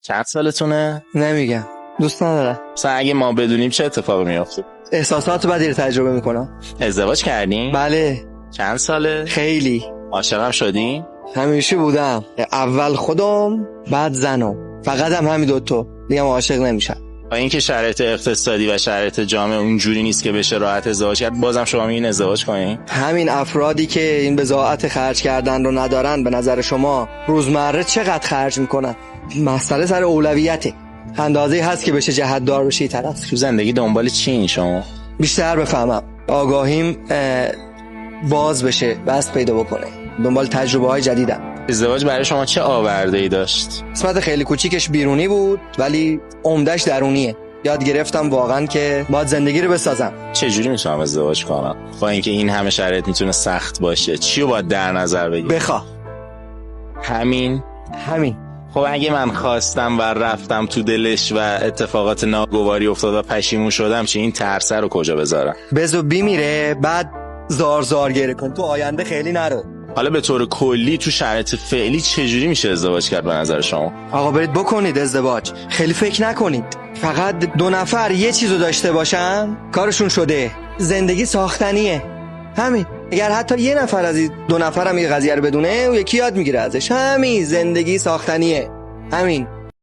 چند سالتونه؟ نمیگم، دوست ندارم. مثلا اگه ما بدونیم چه اتفاقی میافته؟ احساسات بدی رو تجربه میکنم. ازدواج کردین؟ بله. چند ساله؟ خیلی. عاشقم شدین؟ همیشه بودم، اول خودم بعد زنم، فقط همین دوتا دیگه عاشق نمیشم. با اینکه شرایط اقتصادی و شرایط جامعه اونجوری نیست که بشه راحت ازدواج کرد، بازم شما میگین ازدواج کنین؟ همین افرادی که این بضاعت خرج کردن رو ندارن، به نظر شما روزمره چقدر خرج میکنن؟ مسئله سر اولویته، اندازه‌ای هست که بشه جهت دار بشه طرف. تو زندگی دنبال چین شما؟ بیشتر بفهمم، آگاهیم باز بشه، بست پیدا بکنه، دنبال تجربه های جدیدم. ازدواج برای شما چه آورده‌ای داشت؟ قسمت خیلی کوچیکش بیرونی بود ولی عمدش درونیه. یاد گرفتم واقعا که باید زندگی رو بسازم. چجوری میتونم ازدواج کنم با اینکه این همه شرایط میتونه سخت باشه؟ چی رو باید در نظر بگیرم؟ بخواه. همین. خب اگه من خواستم و رفتم تو دلش و اتفاقات ناگواری افتاد و پشیمون شدم، چه این ترسه رو کجا بذارم؟ بذار بیمیره بعد زار گره کن، تو آینده خیلی نرو. حالا به طور کلی تو شرایط فعلی چجوری میشه ازدواج کرد به نظر شما؟ آقا برید بکنید ازدواج، خیلی فکر نکنید. فقط 2 نفر یه چیزو داشته باشن کارشون شده. زندگی ساختنیه، همین. اگر حتی یه نفر از این 2 نفر هم یه قضیه رو بدونه، اون یکی یاد میگیره ازش. همین، زندگی ساختنیه، همین.